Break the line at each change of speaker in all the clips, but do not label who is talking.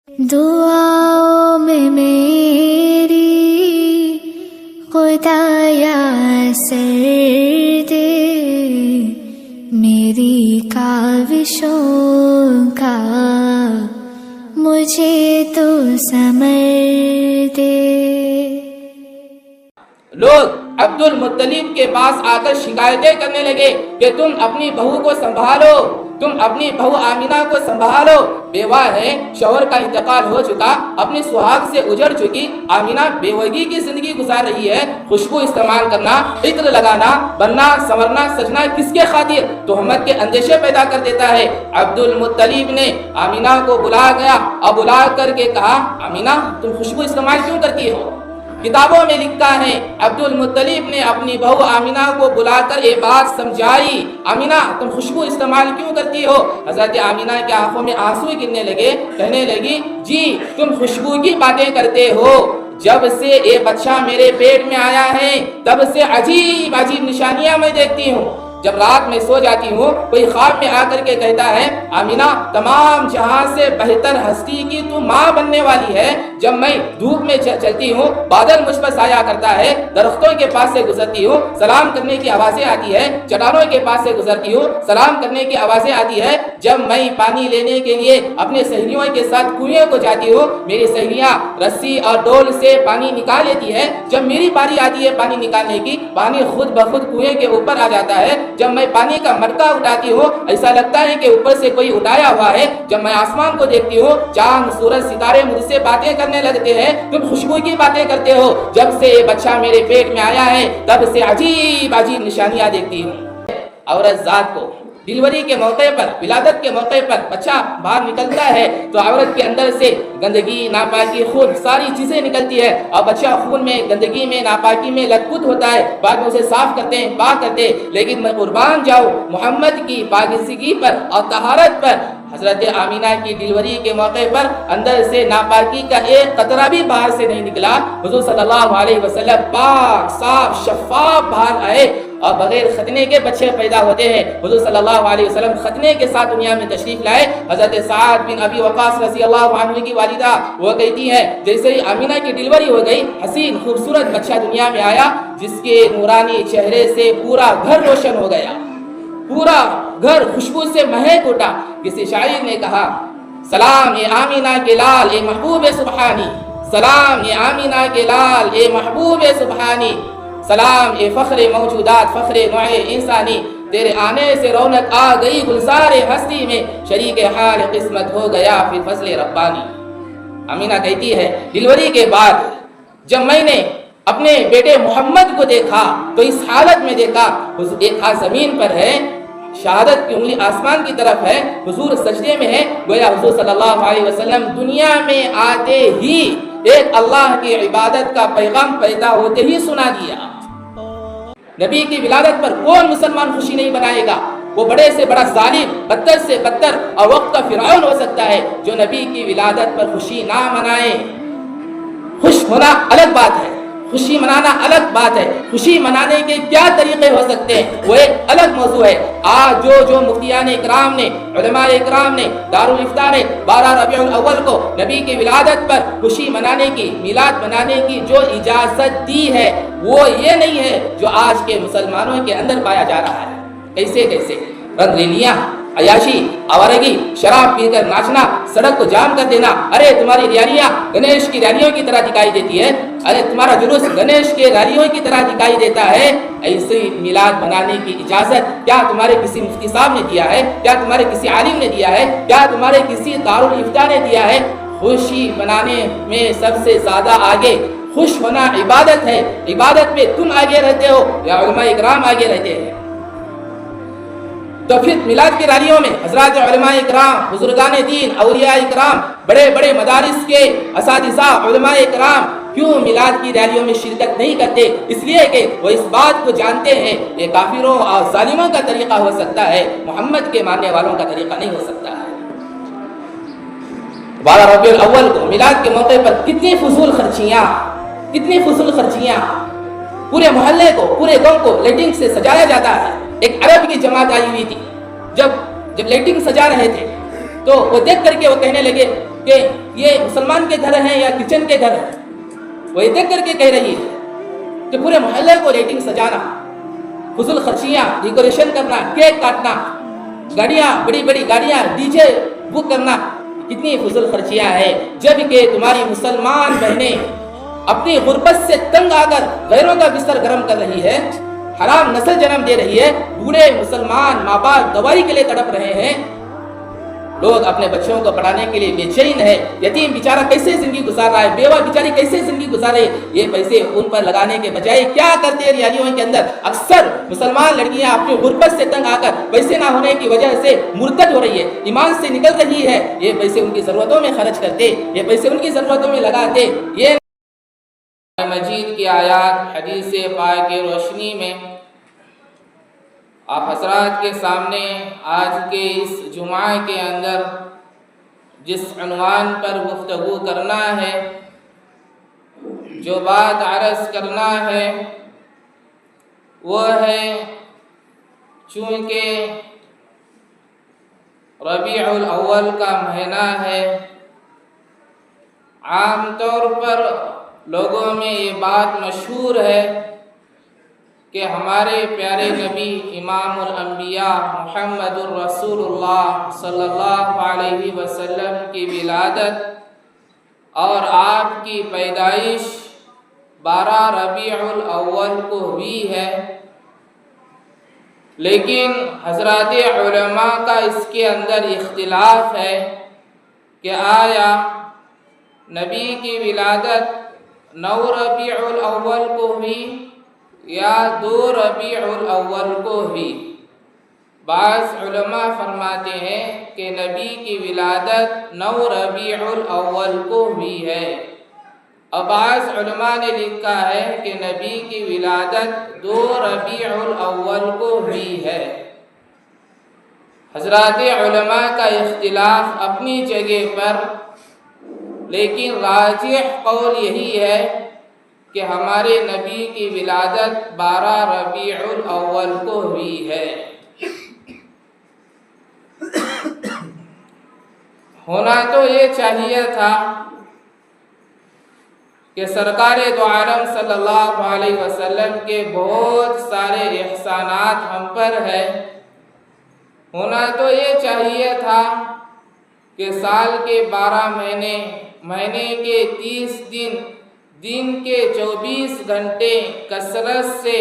دعاؤں میں میری خدایا سر دے، میری کاوشوں کا مجھے تو ثمر دے۔
لوگ عبد المطلب کے پاس آ کر شکایتیں کرنے لگے کہ تم اپنی بہو کو سنبھالو، تم اپنی بہو آمینہ کو سنبھالو، بیوہ ہے، شوہر کا انتقال ہو چکا، اپنی سہاگ سے اجڑ چکی آمینہ بیوگی کی زندگی گزار رہی ہے، خوشبو استعمال کرنا، عطر لگانا، بننا سنورنا سجنا کس کے خاطر؟ تہمت کے اندیشے پیدا کر دیتا ہے۔ عبد المطلب نے آمینہ کو بلا گیا اور بلا کر کے کہا، آمینہ تم خوشبو استعمال کیوں کرتی ہو؟ کتابوں میں لکھا ہے عبد المطلب نے اپنی بہو آمینہ کو بلا کر یہ بات سمجھائی، آمینہ تم خوشبو استعمال کیوں کرتی ہو؟ حضرت آمینہ کی آنکھوں میں آنسو گرنے لگے، کہنے لگی جی تم خوشبو کی باتیں کرتے ہو، جب سے یہ بچہ میرے پیٹ میں آیا ہے تب سے عجیب عجیب نشانیاں میں دیکھتی ہوں۔ جب رات میں سو جاتی ہوں کوئی خواب میں آ کر کے کہتا ہے، آمینہ تمام جہاں سے بہتر ہستی کی تو ماں بننے والی ہے۔ جب میں دھوپ میں چلتی ہوں بادل مجھ پر سایہ کرتا ہے، درختوں کے پاس سے گزرتی ہوں سلام کرنے کی آوازیں آتی ہے، چٹانوں کے پاس سے گزرتی ہوں سلام کرنے کی آوازیں آتی ہے۔ جب میں پانی لینے کے لیے اپنے سہیلیوں کے ساتھ کنویں کو جاتی ہوں، میری سہیلیاں رسی اور ڈول سے پانی نکال لیتی ہے۔ جب میری باری آتی ہے پانی نکالنے کی، پانی خود بخود کنویں کے اوپر آ جاتا ہے۔ جب میں پانی کا مٹکا اٹھاتی ہوں ایسا لگتا ہے کہ اوپر سے کوئی اٹھایا ہوا ہے۔ جب میں آسمان کو دیکھتی ہوں چاند سورج ستارے مجھ سے باتیں کرنے لگتے ہیں، تم خوشبو کی باتیں کرتے ہو۔ جب سے یہ بچہ میرے پیٹ میں آیا ہے تب سے عجیب عجیب نشانیاں دیکھتی ہوں۔ عورت ذات کو ڈیلیوری کے موقع پر، ولادت کے موقع پر بچہ باہر نکلتا ہے تو عورت کے اندر سے گندگی ناپاکی خون ساری چیزیں نکلتی ہے اور بچہ خون میں گندگی میں ناپاکی میں لتپت ہوتا ہے، بعد میں اسے صاف کرتے ہیں پاک کرتے ہیں۔ لیکن میں قربان جاؤں محمد کی پاکیزگی پر اور طہارت پر، حضرت آمینہ کی ڈیلیوری کے موقع پر اندر سے ناپاکی کا ایک قطرہ بھی باہر سے نہیں نکلا۔ حضور صلی اللہ علیہ وسلم پاک صاف شفاف باہر آئے اور بغیر ختنے کے بچے پیدا ہوتے ہیں۔ حضور صلی اللہ علیہ وسلم ختنے کے ساتھ دنیا میں تشریف لائے۔ حضرت سعد بن ابی وقاص رضی اللہ عنہ کی والدہ وہ کہتی ہیں جیسے ہی آمینہ کی ڈیلیوری ہو گئی حسین خوبصورت بچہ دنیا میں آیا جس کے نورانی چہرے سے پورا گھر روشن ہو گیا، پورا گھر خوشبو سے مہک اٹھا۔ کسی شاعر نے کہا، سلام اے آمینہ کے لال اے محبوب سبحانی، سلام اے آمینہ کے لال اے محبوب سبحانی، سلام اے فخر موجودات فخر نوع انسانی، تیرے آنے سے رونق آ گئی گلزار ہستی میں، شریک حال قسمت ہو گیا پھر فضل ربانی۔ آمینہ کہتی ہے ڈیلیوری کے بعد جب میں نے اپنے بیٹے محمد کو دیکھا تو اس حالت میں دیکھا، ایک ہاتھ زمین پر ہے، شہادت کی انگلی آسمان کی طرف ہے، حضور سجدے میں ہے، گویا حضور صلی اللہ علیہ وسلم دنیا میں آتے ہی ایک اللہ کی عبادت کا پیغام پیدا ہوتے ہی سنا دیا۔ نبی کی ولادت پر کون مسلمان خوشی نہیں منائے گا؟ وہ بڑے سے بڑا ظالم، بدتر سے بدتر اور وقت کا فرعون ہو سکتا ہے جو نبی کی ولادت پر خوشی نہ منائے۔ خوش ہونا الگ بات ہے، خوشی منانا الگ بات ہے، خوشی منانے کے کیا طریقے ہو سکتے ہیں وہ ایک الگ موضوع ہے۔ آج جو مفتیان اکرام نے، علماء اکرام نے، دارالفتاء نے 12 ربیع الاول کو نبی کی ولادت پر خوشی منانے کی، میلاد منانے کی جو اجازت دی ہے وہ یہ نہیں ہے جو آج کے مسلمانوں کے اندر پایا جا رہا ہے۔ کیسے کیسے رنگ ریلیاں، عیاشی، آوارگی، شراب پی کر ناچنا، سڑک کو جام کر دینا، ارے تمہاری ریالیاں گنیش کی ریلیوں کی طرح دکھائی دیتی ہے، ارے تمہارا جلوس گنیش کے ریلیوں کی طرح دکھائی دیتا ہے۔ ایسے میلاد منانے کی اجازت کیا تمہارے کسی مفتی صاحب نے دیا ہے؟ کیا تمہارے کسی عالم نے دیا ہے؟ کیا تمہارے کسی دارالفتاء نے دیا ہے؟ خوشی منانے میں سب سے زیادہ آگے خوش ہونا عبادت ہے، عبادت میں تم آگے رہتے ہو یا علماء اکرام آگے رہتے ہیں؟ تو پھر میلاد کی ریلیوں میں حضرات علماء اکرام، بزرگان دین، اولیاء اکرام، بڑے بڑے مدارس کے اساتذہ، علماء اکرام کیوں میلاد کی ریلیوں میں شرکت نہیں کرتے؟ اس لیے کہ وہ اس بات کو جانتے ہیں یہ کافروں اور ظالموں کا طریقہ ہو سکتا ہے، محمد کے ماننے والوں کا طریقہ نہیں ہو سکتا ہے۔ 12 ربیع الاول کو میلاد کے موقع پر کتنی فضول خرچیاں، کتنی فضول خرچیاں، پورے محلے کو، پورے گاؤں کو لائٹنگ سے سجایا جاتا ہے۔ ایک عرب کی جماعت آئی ہوئی تھی، جب لائٹنگ سجا رہے تھے تو وہ دیکھ کر کے وہ کہنے لگے کہ یہ مسلمان کے گھر ہیں یا کچن کے گھر ہیں. وہ یہ دیکھ کر کے کہہ رہی ہے کہ پورے محلے کو ریٹنگ سجانا، فضول خرچیاں، ڈیکوریشن کرنا، کیک کاٹنا، گاڑیاں، بڑی بڑی گاڑیاں، ڈی جے بک کرنا، کتنی فضول خرچیاں ہیں. جب کہ تمہاری مسلمان بہنیں اپنی غربت سے تنگ آ کر غیروں کا بستر گرم کر رہی ہے، حرام نسل جنم دے رہی ہے، بوڑھے مسلمان ماں باپ دوائی کے لیے تڑپ رہے ہیں، لوگ اپنے بچوں کو پڑھانے کے لیے بے چین ہے، یتیم بیچارہ کیسے زندگی گزار رہا ہے، بیوہ بیچاری کیسے زندگی گزار رہی ہے، یہ پیسے ان پر لگانے کے بجائے کیا کرتے ہیں ریالیوں کے اندر؟ اکثر مسلمان لڑکیاں اپنی غربت سے تنگ آ کر پیسے نہ ہونے کی وجہ سے مرتد ہو رہی ہے، ایمان سے نکل رہی ہے. یہ پیسے ان کی ضرورتوں میں خرچ کرتے، یہ پیسے ان کی ضرورتوں میں لگاتے. یہ مجید کی آیات حدیث پاک کی روشنی میں آپ حضرات کے سامنے آج کے اس جمعہ کے اندر جس عنوان پر گفتگو کرنا ہے، جو بات عرض کرنا ہے، وہ ہے چونکہ ربیع الاول کا مہینہ ہے، عام طور پر لوگوں میں یہ بات مشہور ہے کہ ہمارے پیارے نبی امام الانبیاء محمد الرسول اللہ صلی اللہ علیہ وسلم کی ولادت اور آپ کی پیدائش 12 ربیع الاول کو ہوئی ہے. لیکن حضرات علماء کا اس کے اندر اختلاف ہے کہ آیا نبی کی ولادت 9 ربیع الاول کو ہوئی یا 2 ربیع الاول کو ہوئی. بعض علماء فرماتے ہیں کہ نبی کی ولادت 9 ربیع الاول کو ہوئی ہے، اور بعض علماء نے لکھا ہے کہ نبی کی ولادت 2 ربیع الاول کو ہوئی ہے. حضرات علماء کا اختلاف اپنی جگہ پر، لیکن راجح قول یہی ہے کہ ہمارے نبی کی ولادت 12 ربیع الاول کو ہوئی ہے. ہونا تو یہ چاہیے تھا کہ سرکار دو عالم صلی اللہ علیہ وسلم کے بہت سارے احسانات ہم پر ہے. ہونا تو یہ چاہیے تھا کہ سال کے 12 مہینے، مہینے کے 30 دن، دن کے 24 گھنٹے کثرت سے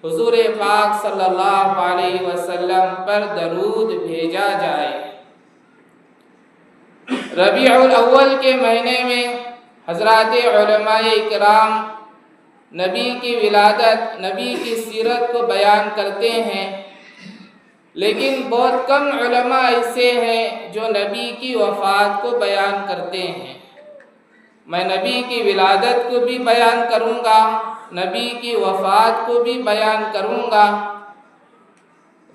حضور پاک صلی اللہ علیہ وسلم پر درود بھیجا جائے. ربیع الاول کے مہینے میں حضرات علماء کرام نبی کی ولادت، نبی کی سیرت کو بیان کرتے ہیں، لیکن بہت کم علماء ایسے ہیں جو نبی کی وفات کو بیان کرتے ہیں. میں نبی کی ولادت کو بھی بیان کروں گا، نبی کی وفات کو بھی بیان کروں گا.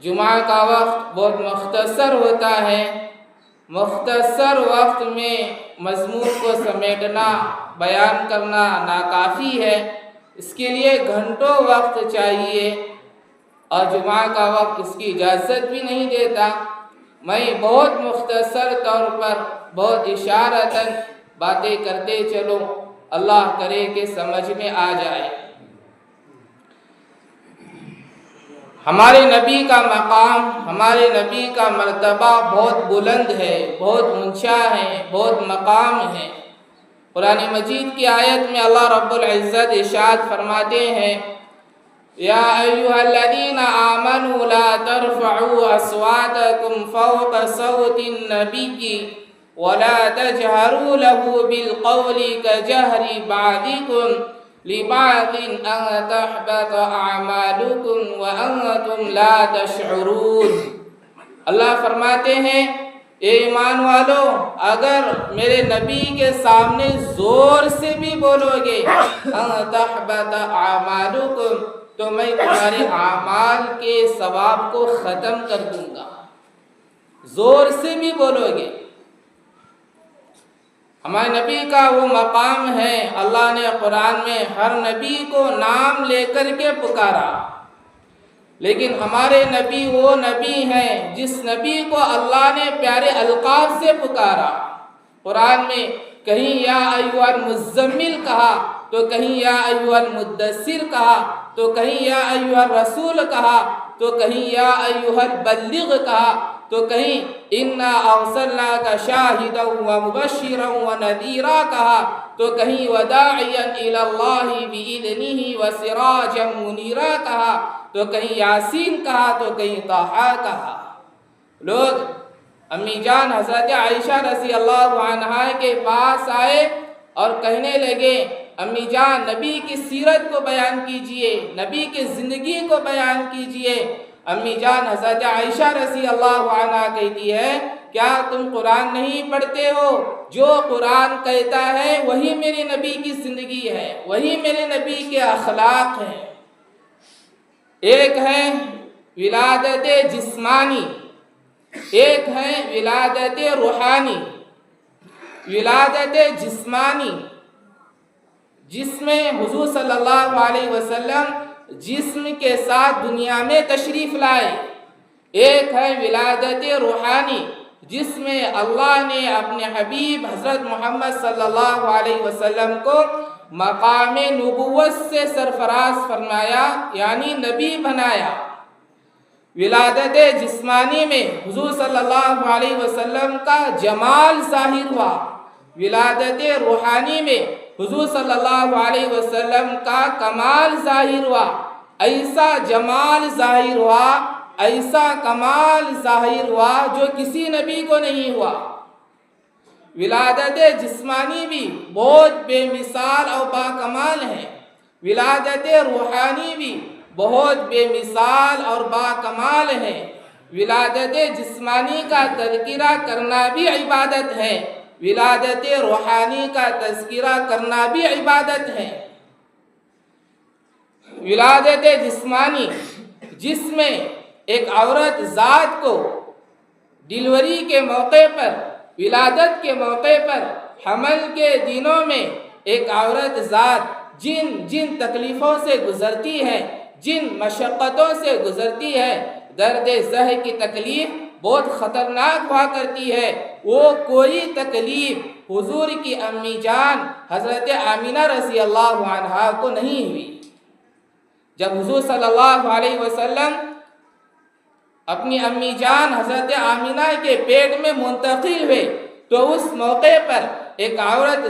جمعہ کا وقت بہت مختصر ہوتا ہے، مختصر وقت میں مضمون کو سمیٹنا، بیان کرنا ناکافی ہے، اس کے لیے گھنٹوں وقت چاہیے، اور جمعہ کا وقت اس کی اجازت بھی نہیں دیتا. میں بہت مختصر طور پر بہت اشارتاً باتیں کرتے چلو، اللہ کرے کہ سمجھ میں آ جائے. ہمارے نبی کا مقام، ہمارے نبی کا مرتبہ بہت بلند ہے، بہت اونچا ہے، بہت مقام ہے. قرآن مجید کی آیت میں اللہ رب العزت ارشاد فرماتے ہیں، یا ایھا الذین آمنوا لا ترفعوا اصواتکم فوق صوت النبی ولا تجهروا له بالقول كجهر بعضكم لبعض أن تحبط أعمالكم وأنتم لا تشعرون. اللہ فرماتے ہیں، اے ایمان والو، اگر میرے نبی کے سامنے زور سے بھی بولو گے أن تحبط أعمالكم، تو میں تمہارے اعمال کے ثواب کو ختم کر دوں گا. زور سے بھی بولو گے. ہمارے نبی کا وہ مقام ہے، اللہ نے قرآن میں ہر نبی کو نام لے کر کے پکارا. لیکن ہمارے نبی وہ نبی ہیں جس نبی کو اللہ نے پیارے القاب سے پکارا۔ قرآن میں کہیں یا ایھا المزمل کہا، تو کہیں یا ایھا المدثر کہا، تو کہیں یا ایھا الرسول کہا، تو کہیں یا ایھا البلیغ کہا، تو کہیں انا ارسلناک شاہدا ومبشرا ونذیرا کہا، تو کہیں وداعیا الی اللہ باذنہ وسراجا منیرا کہا، تو کہیں یاسین کہا، تو کہیں طٰہٰ کہا۔ لوگ امی جان حضرت عائشہ رضی اللہ عنہا کے پاس آئے اور کہنے لگے امی جان نبی کی سیرت کو بیان کیجئے، نبی کی زندگی کو بیان کیجئے۔ امی جان حضرت عائشہ رضی اللہ عنہا کہتی ہے کیا تم قرآن نہیں پڑھتے ہو؟ جو قرآن کہتا ہے وہی میرے نبی کی زندگی ہے، وہی میرے نبی کے اخلاق ہیں۔ ایک ہے ولادت جسمانی، ایک ہے ولادت روحانی۔ ولادت جسمانی جس میں حضور صلی اللہ علیہ وسلم جسم کے ساتھ دنیا میں تشریف لائے۔ ایک ہے ولادت روحانی جس میں اللہ نے اپنے حبیب حضرت محمد صلی اللہ علیہ وسلم کو مقام نبوت سے سرفراز فرمایا، یعنی نبی بنایا۔ ولادت جسمانی میں حضور صلی اللہ علیہ وسلم کا جمال ظاہر ہوا، ولادت روحانی میں حضور صلی اللہ علیہ وسلم کا کمال ظاہر ہوا۔ ایسا جمال ظاہر ہوا، ایسا کمال ظاہر ہوا جو کسی نبی کو نہیں ہوا۔ ولادت جسمانی بھی بہت بے مثال اور باکمال ہے، ولادت روحانی بھی بہت بے مثال اور باکمال ہے۔ ولادت جسمانی کا تذکرہ کرنا بھی عبادت ہے، ولادت روحانی کا تذکرہ کرنا بھی عبادت ہے۔ ولادت جسمانی جس میں ایک عورت ذات کو ڈیلیوری کے موقع پر، ولادت کے موقع پر، حمل کے دنوں میں ایک عورت ذات جن تکلیفوں سے گزرتی ہے، جن مشقتوں سے گزرتی ہے، درد زہ کی تکلیف بہت خطرناک ہوا کرتی ہے، وہ کوئی تکلیف حضور کی امی جان حضرت آمینہ رضی اللہ عنہا کو نہیں ہوئی۔ جب حضور صلی اللہ علیہ وسلم اپنی امی جان حضرت آمینہ کے پیٹ میں منتقل ہوئے تو اس موقع پر ایک عورت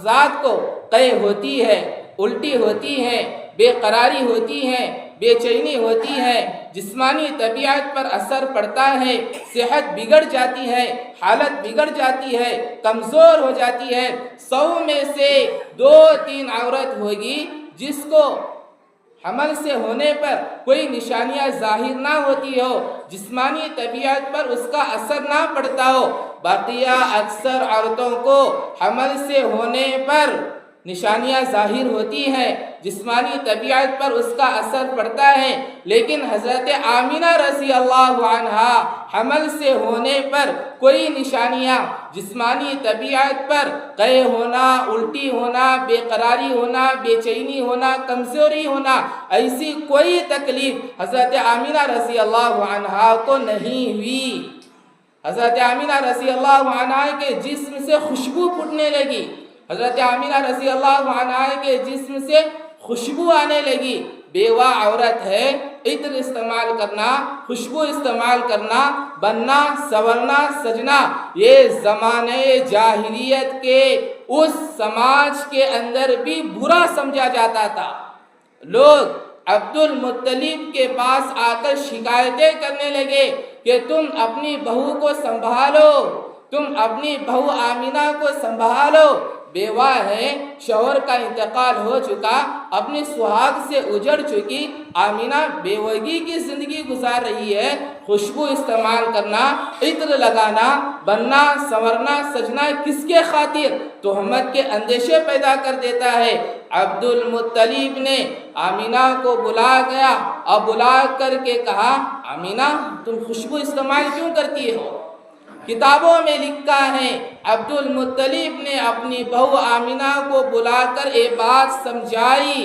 ذات کو قے ہوتی ہے، الٹی ہوتی ہے، بے قراری ہوتی ہے، بے چینی ہوتی ہے، جسمانی طبیعت پر اثر پڑتا ہے، صحت بگڑ جاتی ہے، حالت بگڑ جاتی ہے، کمزور ہو جاتی ہے۔ 100 میں سے 2-3 عورت ہوگی جس کو حمل سے ہونے پر کوئی نشانیاں ظاہر نہ ہوتی ہو، جسمانی طبیعت پر اس کا اثر نہ پڑتا ہو۔ بقیہ اکثر عورتوں کو حمل سے ہونے پر نشانیاں ظاہر ہوتی ہیں، جسمانی طبیعت پر اس کا اثر پڑتا ہے، لیکن حضرت آمینہ رضی اللہ عنہا حمل سے ہونے پر کوئی نشانیاں جسمانی طبیعت پر قے ہونا، الٹی ہونا، بے قراری ہونا، بے چینی ہونا، کمزوری ہونا، ایسی کوئی تکلیف حضرت آمینہ رضی اللہ عنہا کو نہیں ہوئی۔ حضرت آمینہ رضی اللہ عنہا کے جسم سے خوشبو پھوٹنے لگی، حضرت آمینہ رضی اللہ عنہا کے جسم سے خوشبو آنے لگی۔ بیوہ عورت ہے، عطر استعمال کرنا، خوشبو استعمال کرنا، بننا، سنورنا، سجنا، یہ زمانے جاہلیت کے اس سماج کے اندر بھی برا سمجھا جاتا تھا۔ لوگ عبد المطلب کے پاس آ کر شکایتیں کرنے لگے کہ تم اپنی بہو کو سنبھالو، تم اپنی بہو آمینہ کو سنبھالو، بیوہ ہے، شوہر کا انتقال ہو چکا، اپنی سہاگ سے اجڑ چکی آمینہ بیوگی کی زندگی گزار رہی ہے، خوشبو استعمال کرنا، عطر لگانا، بننا، سنورنا، سجنا کس کے خاطر؟ تہمت کے اندیشے پیدا کر دیتا ہے۔ عبد المطلب نے آمینہ کو بلا گیا اور بلا کر کے کہا آمینہ تم خوشبو استعمال کیوں کرتی ہو؟ کتابوں میں لکھا ہے عبد المطلب نے اپنی بہو آمینہ کو بلا کر یہ بات سمجھائی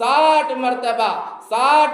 60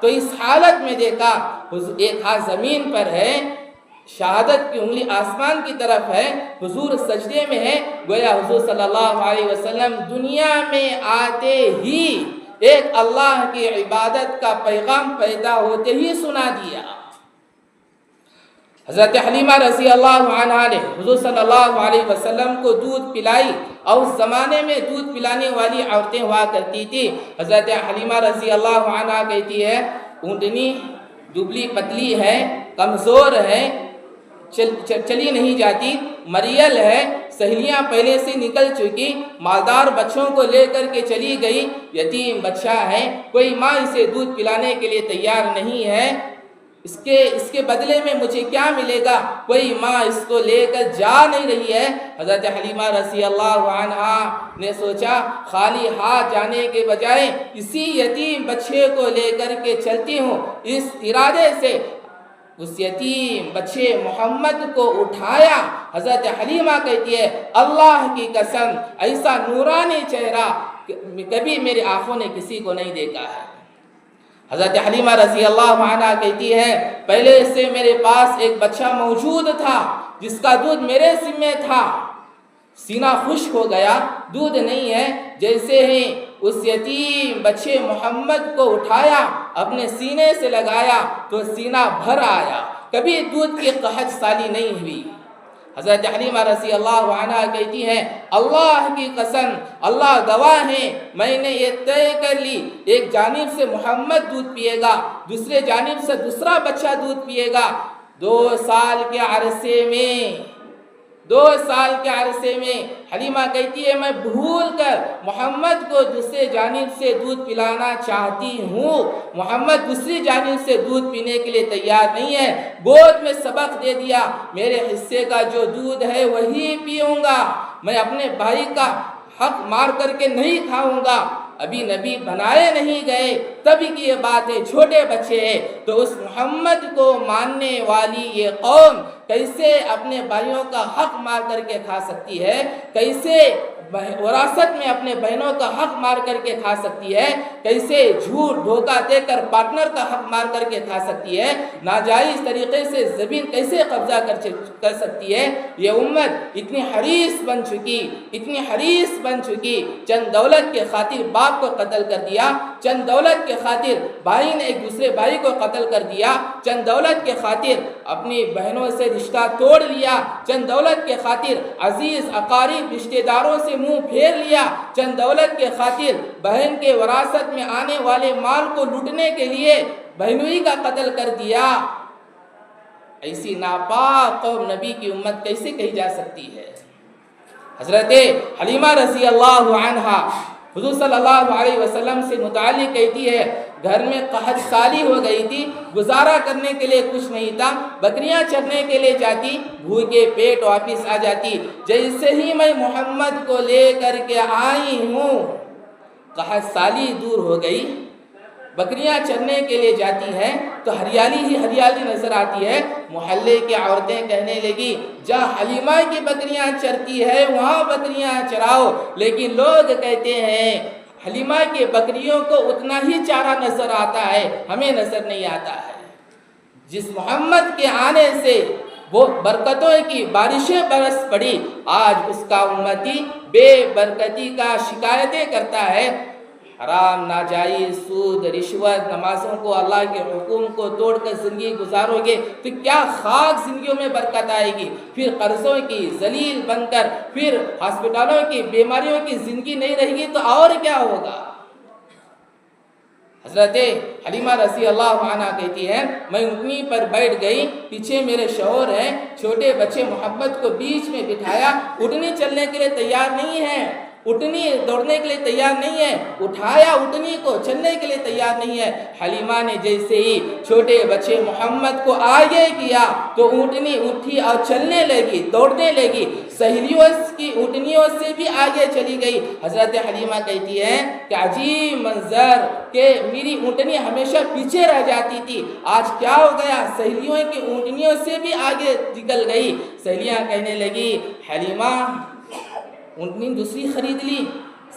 تو اس حالت میں دیکھا ایک ہاتھ زمین پر ہے، شہادت کی انگلی آسمان کی طرف ہے، حضور سجدے میں ہے، گویا حضور صلی اللہ علیہ وسلم دنیا میں آتے ہی ایک اللہ کی عبادت کا پیغام پیدا ہوتے ہی سنا دیا۔ حضرت حلیمہ رضی اللہ عنہا نے حضور صلی اللہ علیہ وسلم کو دودھ پلائی، اور اس زمانے میں دودھ پلانے والی عورتیں ہوا کرتی تھی۔ حضرت حلیمہ رضی اللہ عنہا کہتی ہے اونٹنی دبلی پتلی ہے، کمزور ہے، چلی نہیں جاتی، مریل ہے، سہیلیاں پہلے سے نکل چکی، مالدار بچوں کو لے کر کے چلی گئی، یتیم بچہ ہے، کوئی ماں اسے دودھ پلانے کے لیے تیار نہیں ہے، اس کے بدلے میں مجھے کیا ملے گا، کوئی ماں اس کو لے کر جا نہیں رہی ہے۔ حضرت حلیمہ رضی اللہ عنہا نے سوچا خالی ہاتھ جانے کے بجائے اسی یتیم بچے کو لے کر کے چلتی ہوں، اس ارادے سے اس یتیم بچے محمد کو اٹھایا۔ حضرت حلیمہ کہتی ہے اللہ کی قسم ایسا نورانی چہرہ کبھی میری آنکھوں نے کسی کو نہیں دیکھا ہے۔ حضرت حلیمہ رضی اللہ عنہا کہتی ہے پہلے سے میرے پاس ایک بچہ موجود تھا جس کا دودھ میرے ذمہ تھا، سینہ خشک ہو گیا، دودھ نہیں ہے، جیسے ہی اس یتیم بچے محمد کو اٹھایا اپنے سینے سے لگایا تو سینہ بھر آیا، کبھی دودھ کی قحط سالی نہیں ہوئی۔ حضرت حلیمہ رضی اللہ عنہا کہتی ہیں اللہ کی قسم اللہ گواہ ہے میں نے یہ طے کر لی ایک جانب سے محمد دودھ پیے گا، دوسرے جانب سے دوسرا بچہ دودھ پیے گا، 2 سال کے عرصے میں حلیمہ کہتی ہے میں بھول کر محمد کو دوسرے جانب سے دودھ پلانا چاہتی ہوں، محمد دوسری جانب سے دودھ پینے کے لیے تیار نہیں ہے، گود میں سبق دے دیا میرے حصے کا جو دودھ ہے وہی پیوں گا، میں اپنے بھائی کا حق مار کر کے نہیں کھاؤں گا۔ ابھی نبی بنائے نہیں گئے تب کی یہ بات ہے، چھوٹے بچے ہیں، تو اس محمد کو ماننے والی یہ قوم کیسے اپنے بھائیوں کا حق مار کر کے کھا سکتی ہے، کیسے وراثت میں اپنے بہنوں کا حق مار کر کے کھا سکتی ہے، کیسے جھوٹ دھوکہ دے کر پارٹنر کا حق مار کر کے کھا سکتی ہے، ناجائز طریقے سے زمین کیسے قبضہ کر سکتی ہے۔ یہ امت اتنی حریص بن چکی، چند دولت کے خاطر باپ کو قتل کر دیا، چند دولت کے خاطر بھائی نے ایک دوسرے بھائی کو قتل کر دیا، چند دولت کے خاطر اپنی بہنوں سے رشتہ توڑ لیا، چند دولت کے خاطر عزیز اقارب رشتہ داروں سے منہ پھیر لیا، چند دولت کے خاطر بہن کے وراثت میں آنے والے مال کو لوٹنے کے لیے بہنوئی کا قتل کر دیا۔ ایسی ناپاک قوم نبی کی امت کیسے کہی جا سکتی ہے؟ حضرت حلیمہ رضی اللہ عنہا حضور صلی اللہ علیہ وسلم سے متعلق کہتی ہے گھر میں قحط سالی ہو گئی تھی، گزارا کرنے کے لیے کچھ نہیں تھا، بکریاں چرنے کے لیے جاتی، بھوکے پیٹ واپس آ جاتی، جیسے ہی میں محمد کو لے کر کے آئی ہوں قحط سالی دور ہو گئی، بکریاں چرنے کے لیے جاتی ہیں تو ہریالی ہی ہریالی نظر آتی ہے، محلے کی عورتیں کہنے لگی جہاں حلیمہ کی بکریاں چرتی ہے وہاں بکریاں چراؤ، لیکن لوگ کہتے ہیں حلیمہ کے بکریوں کو اتنا ہی چارہ نظر آتا ہے، ہمیں نظر نہیں آتا ہے۔ جس محمد کے آنے سے وہ برکتوں کی بارشیں برس پڑی، آج اس کا امتی بے برکتی کا شکایتیں کرتا ہے، حرام ناجائز سود رشوت نمازوں کو اللہ کے حکم کو توڑ کر زندگی گزارو گے تو کیا خاک زندگیوں میں برکت آئے گی، پھر قرضوں کی ذلیل بن کر پھر ہسپتالوں کی بیماریوں کی زندگی نہیں رہے گی تو اور کیا ہوگا۔ حضرت حلیمہ رضی اللہ عنہا کہتی ہے میں اونٹنی پر بیٹھ گئی، پیچھے میرے شوہر ہیں، چھوٹے بچے محمد کو بیچ میں بٹھایا، اونٹنی چلنے کے لیے تیار نہیں ہے، اونٹنی دوڑنے کے لیے تیار نہیں ہے، اٹھایا اونٹنی کو چلنے کے لیے تیار نہیں ہے۔ حلیمہ نے جیسے ہی چھوٹے بچے محمد کو آگے کیا تو اونٹنی اٹھی اور چلنے لگی، دوڑنے لگی، سہیلیوں کی اونٹنیوں سے بھی آگے چلی گئی۔ حضرت حلیمہ کہتی ہے کہ عجیب منظر کہ میری اونٹنی ہمیشہ پیچھے رہ جاتی تھی، آج کیا ہو گیا، سہیلیوں کی اونٹنیوں سے بھی آگے نکل گئی۔ سہیلیاں کہنے لگی حلیمہ اونٹنی دوسری خرید لی،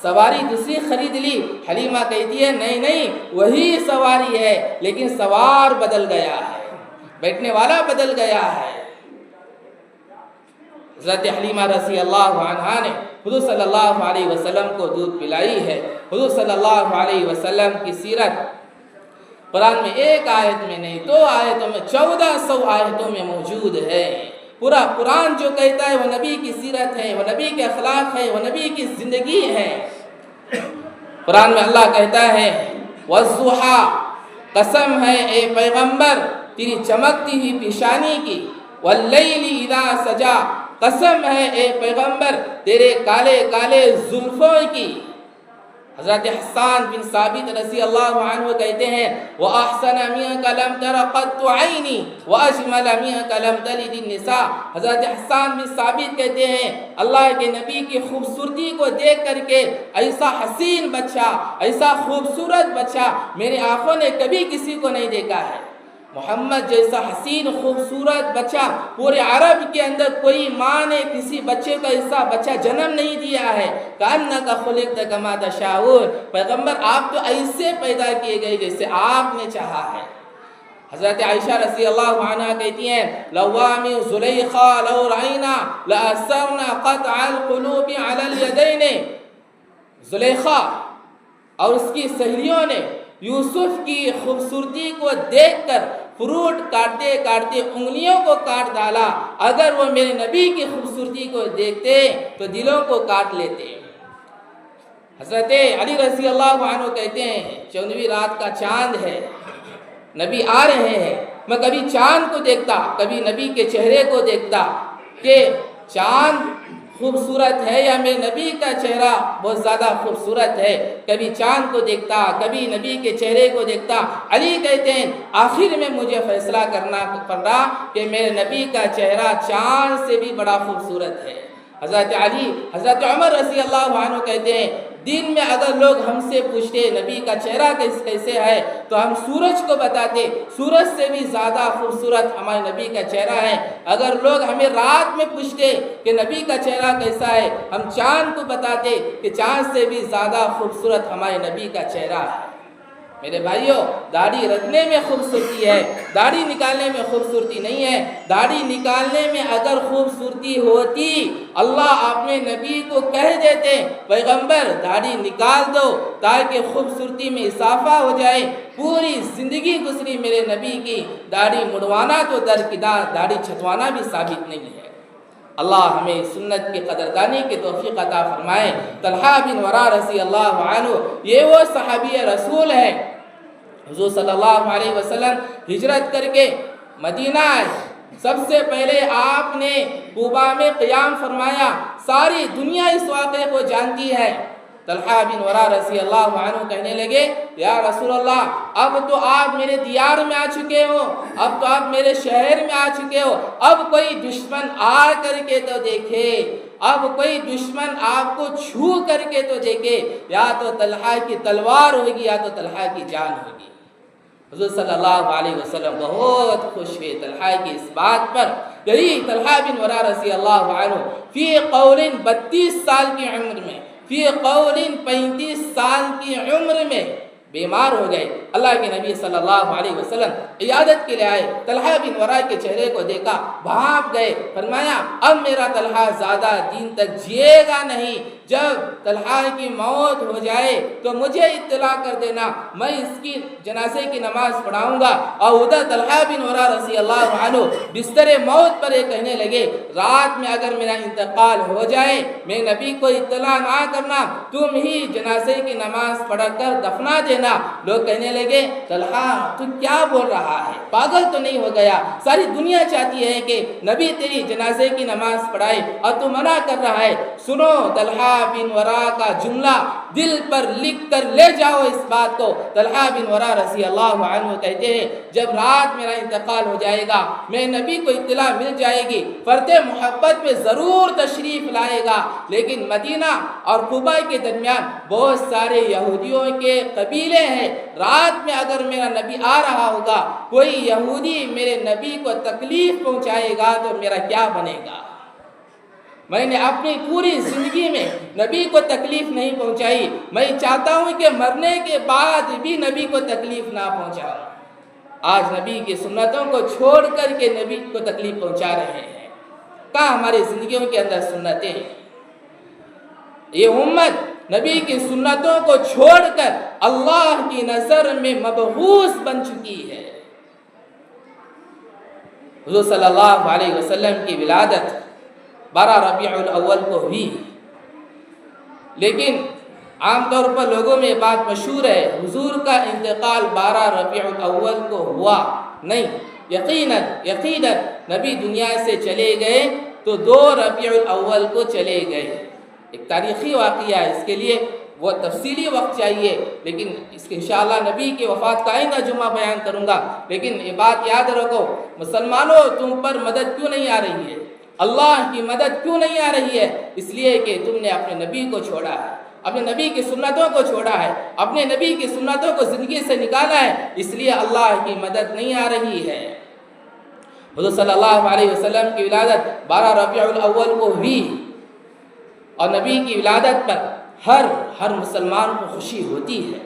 سواری دوسری خرید لی. حلیمہ کہتی ہے نہیں نہیں وہی سواری ہے لیکن سوار بدل گیا ہے, بیٹھنے والا بدل گیا ہے. حضرت حلیمہ رضی اللہ عنہا نے حضور صلی اللہ علیہ وسلم کو دودھ پلائی ہے. حضور صلی اللہ علیہ وسلم کی سیرت قرآن میں ایک آیت میں نہیں 2 آیتوں میں 1400 آیتوں میں موجود ہے. پورا قرآن جو کہتا ہے وہ نبی کی سیرت ہے, وہ نبی کے اخلاق ہے, وہ نبی کی زندگی ہے. قرآن میں اللہ کہتا ہے والضحیٰ, قسم ہے اے پیغمبر تیری چمکتی ہوئی پیشانی کی. واللیل اذا سجا, قسم ہے اے پیغمبر تیرے کالے کالے زلفوں کی. حضرت حسان بن ثابت رضی اللہ عنہ کہتے ہیں وَأَحْسَنَ مِنْكَ لَمْ تَرَ قَطُّ عَيْنِي وَأَجْمَلَ مِنْكَ لَمْ تَلِدِ النِّسَاء. حضرت حسان بن ثابت کہتے ہیں اللہ کے نبی کی خوبصورتی کو دیکھ کر کے ایسا حسین بچہ, ایسا خوبصورت بچہ میرے آنکھوں نے کبھی کسی کو نہیں دیکھا ہے. محمد جیسا حسین خوبصورت بچہ پورے عرب کے اندر کوئی ماں نے کسی بچے کا ایسا بچہ جنم نہیں دیا ہے. کأنک خلقت کما تشاء, پیغمبر آپ تو ایسے پیدا کیے گئے جیسے آپ نے چاہا ہے. حضرت عائشہ رضی اللہ عنہ کہتی ہیں لوامی زلیخا لو رعینا لأثرنا قطع القلوب علی الیدین. زلیخا اور اس کی سہیلیوں نے یوسف کی خوبصورتی کو دیکھ کر فروٹ کاٹتے کاٹتے انگلیوں کو کاٹ ڈالا. اگر وہ میرے نبی کی خوبصورتی کو دیکھتے تو دلوں کو کاٹ لیتے. حضرت علی رضی اللہ عنہ کہتے ہیں 14ویں رات کا چاند ہے, نبی آ رہے ہیں, میں کبھی چاند کو دیکھتا کبھی نبی کے چہرے کو دیکھتا کہ چاند خوبصورت ہے یا میرے نبی کا چہرہ بہت زیادہ خوبصورت ہے. کبھی چاند کو دیکھتا کبھی نبی کے چہرے کو دیکھتا. علی کہتے ہیں آخر میں مجھے فیصلہ کرنا پڑا کہ میرے نبی کا چہرہ چاند سے بھی بڑا خوبصورت ہے. حضرت علی حضرت عمر رضی اللہ عنہ کہتے ہیں دن میں اگر لوگ ہم سے پوچھتے نبی کا چہرہ کیسے ہے تو ہم سورج کو بتاتے سورج سے بھی زیادہ خوبصورت ہمارے نبی کا چہرہ ہے. اگر لوگ ہمیں رات میں پوچھتے کہ نبی کا چہرہ کیسا ہے ہم چاند کو بتاتے کہ چاند سے بھی زیادہ خوبصورت ہمارے نبی کا چہرہ ہے. میرے بھائیوں داڑھی رکھنے میں خوبصورتی ہے, داڑھی نکالنے میں خوبصورتی نہیں ہے. داڑھی نکالنے میں اگر خوبصورتی ہوتی اللہ اپنے نبی کو کہہ دیتے پیغمبر داڑھی نکال دو تاکہ خوبصورتی میں اضافہ ہو جائے. پوری زندگی گزری میرے نبی کی, داڑھی مڑوانا تو درکدار, داڑھی چھٹوانا بھی ثابت نہیں ہے. اللہ ہمیں سنت کی قدردانی کی توفیق عطا فرمائے. طلحہ بن ورا رضی اللہ عنہ یہ وہ صحابی رسول ہے. حضور صلی اللہ علیہ وسلم ہجرت کر کے مدینہ آئے. سب سے پہلے آپ نے کوبا میں قیام فرمایا. ساری دنیا اس واقعے کو جانتی ہے. طلحہ بن ورا رضی اللہ عنہ کہنے لگے یا رسول اللہ اب تو آپ میرے دیار میں آ چکے ہو, اب تو آپ میرے شہر میں آ چکے ہو, اب کوئی دشمن آ کر کے تو دیکھے, اب کوئی دشمن آپ کو چھو کر کے تو دیکھے, یا تو طلحہ کی تلوار ہوگی یا تو طلحہ کی جان ہوگی. حضور صلی اللہ علیہ وسلم بہت خوش ہوئے طلحہ کی اس بات پر. یہی طلحہ بن ورا رضی اللہ عنہ فی قول 32 سال کی عمر میں, فی قول 35 سال کی عمر میں بیمار ہو گئے. اللہ کے نبی صلی اللہ علیہ وسلم عیادت کے لیے آئے. طلحہ بن ورا کے چہرے کو دیکھا, بھاپ گئے. فرمایا اب میرا طلحہ زیادہ دن تک جیے گا نہیں, جب طلحہ کی موت ہو جائے تو مجھے اطلاع کر دینا, میں اس کی جنازے کی نماز پڑھاؤں گا. اور ادھر طلحہ بن ورا رضی اللہ عنہ بستر موت پر یہ کہنے لگے رات میں اگر میرا انتقال ہو جائے میں نبی کو اطلاع نہ کرنا, تم ہی جنازے کی نماز پڑھ کر دفنا دینا. لوگ کہنے لگے طلحہ تو کیا بول رہا ہے, پاگل تو نہیں ہو گیا؟ ساری دنیا چاہتی ہے کہ نبی تیری جنازے کی نماز پڑھائے اور تو منع کر رہا ہے. سنو طلحہ بن ورا کا جملہ دل پر لکھ کر لے جاؤ اس بات کو. طلحہ بن ورا رضی اللہ عنہ کہتے ہیں جب رات میرا انتقال ہو جائے گا میں نبی کو اطلاع مل جائے گی, فرتے محبت میں ضرور تشریف لائے گا. لیکن مدینہ اور کوبا کے درمیان بہت سارے یہودیوں کے قبیلے ہیں. رات میں اگر میرا نبی آ رہا ہوگا کوئی یہودی میرے نبی کو تکلیف پہنچائے گا تو میرا کیا بنے گا؟ میں نے اپنی پوری زندگی میں نبی کو تکلیف نہیں پہنچائی، میں چاہتا ہوں کہ مرنے کے بعد بھی نبی کو تکلیف نہ پہنچاؤں۔ آج نبی کی سنتوں کو چھوڑ کر کے نبی کو تکلیف پہنچا رہے ہیں۔ کہاں ہماری زندگیوں کے اندر سنتیں ہیں؟ یہ امت نبی کی سنتوں کو چھوڑ کر اللہ کی نظر میں مبغوث بن چکی ہے۔ حضور صلی اللہ علیہ وسلم کی ولادت 12 ربیع الاول کو ہوئی، لیکن عام طور پر لوگوں میں بات مشہور ہے حضور کا انتقال 12 ربیع الاول کو ہوا نہیں، یقیناً نبی دنیا سے چلے گئے تو 2 ربیع الاول کو چلے گئے۔ ایک تاریخی واقعہ ہے، اس کے لیے وہ تفصیلی وقت چاہیے، لیکن اس کے انشاءاللہ نبی کی وفات کا آئندہ جمعہ بیان کروں گا۔ لیکن یہ بات یاد رکھو، مسلمانوں تم پر مدد کیوں نہیں آ رہی ہے؟ اللہ کی مدد کیوں نہیں آ رہی ہے؟ اس لیے کہ تم نے اپنے نبی کو چھوڑا ہے، اپنے نبی کی سنتوں کو چھوڑا ہے، اپنے نبی کی سنتوں کو زندگی سے نکالا ہے، اس لیے اللہ کی مدد نہیں آ رہی ہے۔ حضور صلی اللہ علیہ وسلم کی ولادت 12 ربیع الاول کو ہوئی، اور نبی کی ولادت پر ہر مسلمان کو خوشی ہوتی ہے۔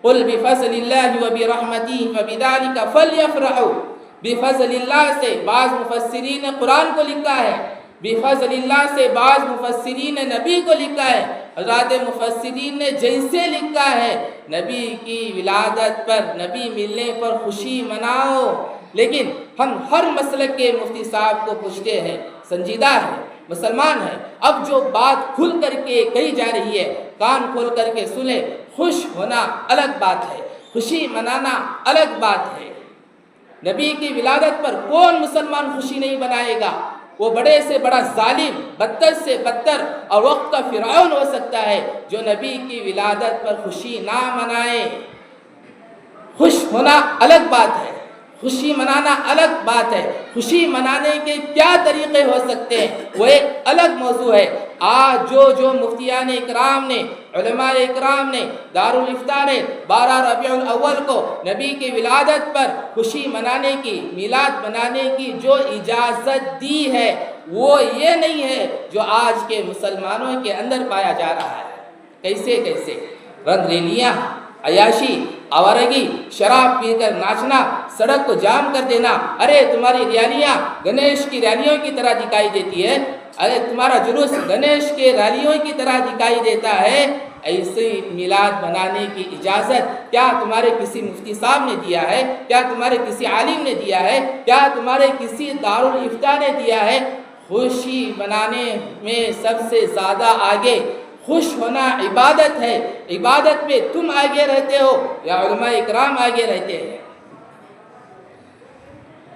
قل بفضل اللہ وبرحمتہ فبذلک فلیفرحوا، بفضل اللہ سے بعض مفسرین نے قرآن کو لکھا ہے، بفضل اللہ سے بعض مفسرین نے نبی کو لکھا ہے۔ حضرات مفسرین نے جیسے لکھا ہے نبی کی ولادت پر، نبی ملنے پر خوشی مناؤ، لیکن ہم ہر مسلک کے مفتی صاحب کو پوچھتے ہیں، سنجیدہ ہے، مسلمان ہے، اب جو بات کھل کر کے کہی جا رہی ہے کان کھول کر کے سنیں۔ خوش ہونا الگ بات ہے، خوشی منانا الگ بات ہے۔ نبی کی ولادت پر کون مسلمان خوشی نہیں منائے گا؟ وہ بڑے سے بڑا ظالم، بدتر سے بدتر اور وقت کا فرعون ہو سکتا ہے جو نبی کی ولادت پر خوشی نہ منائے۔ خوش ہونا الگ بات ہے، خوشی منانا الگ بات ہے۔ خوشی منانے کے کیا طریقے ہو سکتے ہیں وہ ایک الگ موضوع ہے۔ آج جو مفتیان اکرام نے، علماء اکرام نے، دارالافتاء نے 12 ربیع الاول کو نبی کی ولادت پر خوشی منانے کی، میلاد منانے کی جو اجازت دی ہے وہ یہ نہیں ہے جو آج کے مسلمانوں کے اندر پایا جا رہا ہے۔ کیسے رنگ ریلیاں، عیاشی، آوارگی، شراب پی کر ناچنا، سڑک کو جام کر دینا، ارے تمہاری ریلیاں گنیش کی ریلیوں کی طرح دکھائی دیتی ہے، ارے تمہارا جلوس گنیش کے ریلیوں کی طرح دکھائی دیتا ہے۔ ایسے میلاد منانے کی اجازت کیا تمہارے کسی مفتی صاحب نے دیا ہے؟ کیا تمہارے کسی عالم نے دیا ہے؟ کیا تمہارے کسی دارالافتاء نے دیا ہے؟ خوشی منانے میں سب سے زیادہ آگے خوش ہونا عبادت ہے، عبادت میں تم آگے رہتے ہو یا علماء اکرام آگے رہتے ہیں؟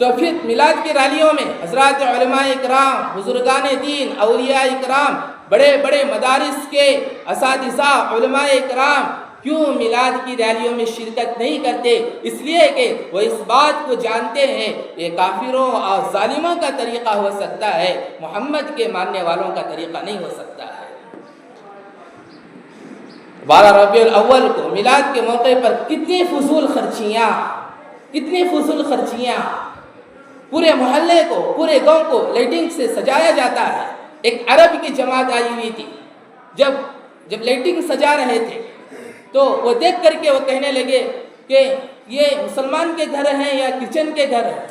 تو پھر میلاد کی ریلیوں میں حضرات علماء اکرام، بزرگان دین، اولیاء اکرام، بڑے بڑے مدارس کے اساتذہ، علماء اکرام کیوں میلاد کی ریلیوں میں شرکت نہیں کرتے؟ اس لیے کہ وہ اس بات کو جانتے ہیں یہ کافروں اور ظالموں کا طریقہ ہو سکتا ہے، محمد کے ماننے والوں کا طریقہ نہیں ہو سکتا ہے۔ 12 ربیع الاول کو میلاد کے موقع پر کتنی فضول خرچیاں، پورے محلے کو، پورے گاؤں کو لائٹنگ سے سجایا جاتا ہے۔ ایک عرب کی جماعت آئی ہوئی تھی، جب لائٹنگ سجا رہے تھے تو وہ دیکھ کر کے وہ کہنے لگے کہ یہ مسلمان کے گھر ہیں یا کچن کے گھر ہیں؟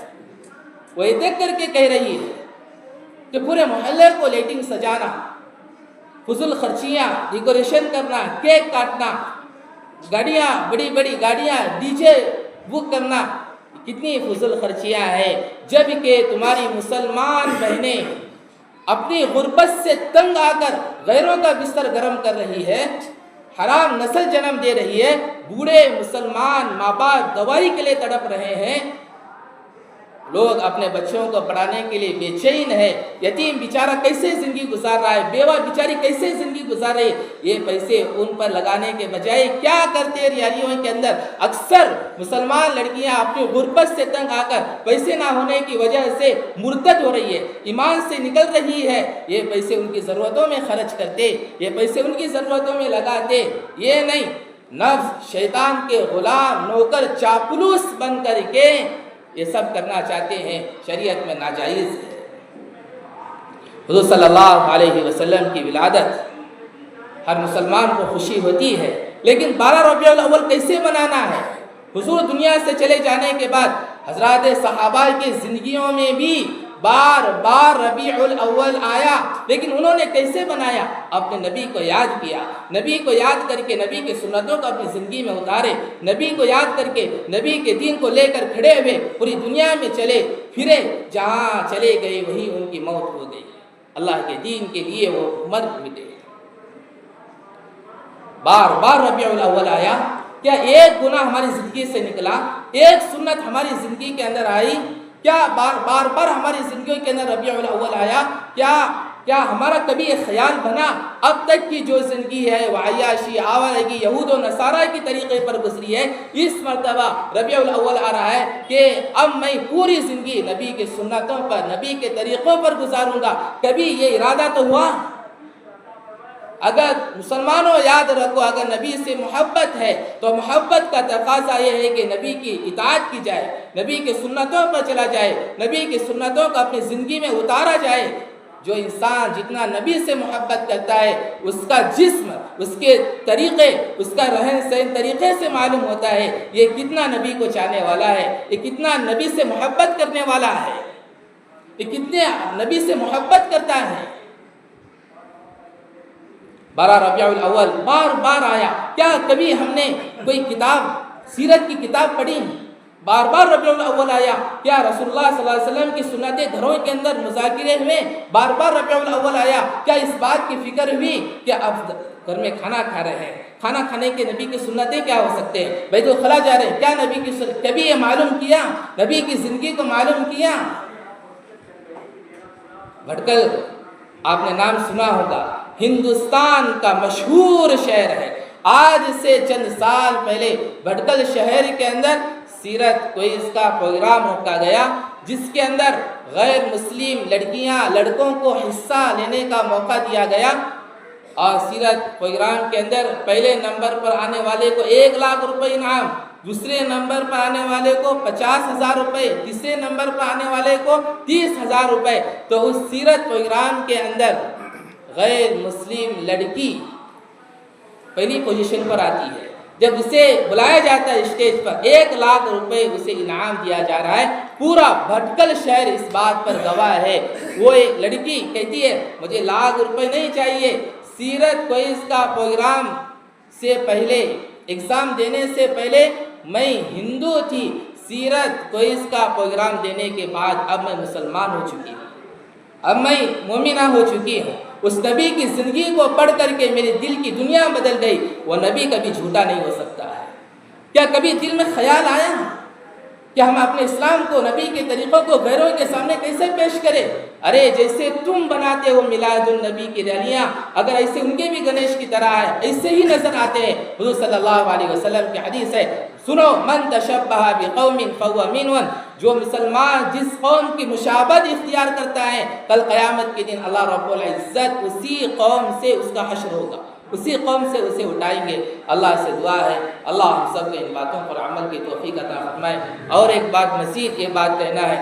وہ یہ دیکھ کر کے کہہ رہی ہے کہ پورے محلے کو لائٹنگ سجانا، فضول خرچیاں، ڈیکوریشن کرنا، کیک کاٹنا، گاڑیاں، بڑی بڑی گاڑیاں، ڈی جے بک کرنا، کتنی فضول خرچیاں ہیں، جب کہ تمہاری مسلمان بہنیں اپنی غربت سے تنگ آ کر غیروں کا بستر گرم کر رہی ہے، حرام نسل جنم دے رہی ہے، بوڑھے مسلمان ماں باپ دوائی کے لیے تڑپ رہے ہیں، لوگ اپنے بچوں کو پڑھانے کے لیے بے چین ہے، یتیم بیچارہ کیسے زندگی گزار رہا ہے، بیوہ بیچاری کیسے زندگی گزار رہی ہے، یہ پیسے ان پر لگانے کے بجائے کیا کرتے ہیں ریالیوں کے اندر؟ اکثر مسلمان لڑکیاں اپنی غربت سے تنگ آ کر پیسے نہ ہونے کی وجہ سے مرتد ہو رہی ہے، ایمان سے نکل رہی ہے، یہ پیسے ان کی ضرورتوں میں خرچ کرتے، یہ پیسے ان کی ضرورتوں میں لگاتے، یہ نہیں نفس شیطان کے غلام نوکر چاپلوس بن کر کے یہ سب کرنا چاہتے ہیں، شریعت میں ناجائز ہے۔ حضور صلی اللہ علیہ وسلم کی ولادت ہر مسلمان کو خوشی ہوتی ہے، لیکن 12 ربیع الاول کیسے منانا ہے؟ حضور دنیا سے چلے جانے کے بعد حضرات صحابہ کی زندگیوں میں بھی بار بار ربیع الاول آیا، لیکن انہوں نے کیسے منایا؟ اپنے نبی کو یاد کیا، نبی کو یاد کر کے نبی کی سنتوں کو اپنی زندگی میں اتارے، نبی کو یاد کر کے نبی کے دین کو لے کر کھڑے ہوئے، پوری دنیا میں چلے پھرے، جہاں چلے گئے وہیں ان کی موت ہو گئی، اللہ کے دین کے لیے وہ مر مٹے۔ بار بار ربیع الاول آیا، کیا ایک گناہ ہماری زندگی سے نکلا؟ ایک سنت ہماری زندگی کے اندر آئی؟ کیا بار بار ہماری زندگی کے اندر ربیع الاول آیا؟ کیا ہمارا کبھی یہ خیال بنا اب تک کی جو زندگی ہے وہ عیاشی، آوارگی، یہود و نصارہ کی طریقے پر گزری ہے، اس مرتبہ ربیع الاول آ رہا ہے کہ اب میں پوری زندگی نبی کی سنتوں پر، نبی کے طریقوں پر گزاروں گا؟ کبھی یہ ارادہ تو ہوا؟ اگر مسلمانوں یاد رکھو، اگر نبی سے محبت ہے تو محبت کا تقاضا یہ ہے کہ نبی کی اطاعت کی جائے، نبی کی سنتوں پر چلا جائے، نبی کی سنتوں کو اپنی زندگی میں اتارا جائے۔ جو انسان جتنا نبی سے محبت کرتا ہے، اس کا جسم، اس کے طریقے، اس کا رہن سہن طریقے سے معلوم ہوتا ہے یہ کتنا نبی کو چاہنے والا ہے، یہ کتنا نبی سے محبت کرنے والا ہے، یہ کتنے نبی سے محبت کرتا ہے۔ 12 ربیع الاول بار بار آیا۔ کیا کبھی ہم نے کوئی کتاب، سیرت کی کتاب پڑھی؟ بار بار ربیع الاول آیا۔ کیا رسول اللہ صلی اللہ علیہ وسلم کی سنتیں گھروں کے اندر مذاکرے ہوئے؟ بار بار ربیع الاول آیا۔ کیا اس بات کی فکر ہوئی کہ اب گھر میں کھانا کھا رہے ہیں، کھانا کھانے کے نبی کی سنتیں کیا ہو سکتے ہیں؟ بیت الخلا جا رہے ہیں، کیا نبی کی سنت کبھی یہ معلوم کیا؟ نبی کی زندگی کو معلوم کیا؟ بھٹکل آپ نے نام سنا ہوگا، ہندوستان کا مشہور شہر ہے۔ آج سے چند سال پہلے بھٹکل شہر کے اندر سیرت کوئز کا پروگرام رکھا گیا، جس کے اندر غیر مسلم لڑکیاں لڑکوں کو حصہ لینے کا موقع دیا گیا، اور سیرت پروگرام کے اندر پہلے نمبر پر آنے والے کو 1 لاکھ روپے انعام، دوسرے نمبر پر آنے والے کو 50,000 روپے، تیسرے نمبر پر آنے والے کو 30,000 روپے۔ تو اس سیرت پروگرام کے اندر غیر مسلم لڑکی پہلی پوزیشن پر آتی ہے۔ جب اسے بلایا جاتا ہے اسٹیج پر، 1 لاکھ روپے اسے انعام دیا جا رہا ہے۔ پورا بھٹکل شہر اس بات پر گواہ ہے۔ وہ ایک لڑکی کہتی ہے مجھے 1 لاکھ روپے نہیں چاہیے، سیرت کوئز کا پروگرام سے پہلے، ایگزام دینے سے پہلے میں ہندو تھی، سیرت کوئز کا پروگرام دینے کے بعد اب میں مسلمان ہو چکی ہوں، اب میں مومنہ ہو چکی ہوں۔ اس نبی کی زندگی کو پڑھ کر کے میرے دل کی دنیا بدل گئی۔ وہ نبی کبھی جھوٹا نہیں ہو سکتا ہے۔ کیا کبھی دل میں خیال آیا کہ ہم اپنے اسلام کو، نبی کے طریقوں کو غیروں کے سامنے کیسے پیش کریں؟ ارے جیسے تم بناتے ہو میلاد النبی کی ریلیاں، اگر ایسے ان کے بھی گنیش کی طرح ہے، ایسے ہی نظر آتے ہیں۔ حضور صلی اللہ علیہ وسلم کی حدیث ہے، سنو من تشبہ بقوم فہو منہم، جو مسلمان جس قوم کی مشابہت اختیار کرتا ہے، کل قیامت کے دن اللہ رب العزت اسی قوم سے اس کا حشر ہوگا، اسی قوم سے اسے اٹھائیں گے۔ اللہ سے دعا ہے اللہ ہم سب کو ان باتوں پر عمل کی توفیق عطا فرمائے۔ اور ایک بات مزید یہ بات کہنا ہے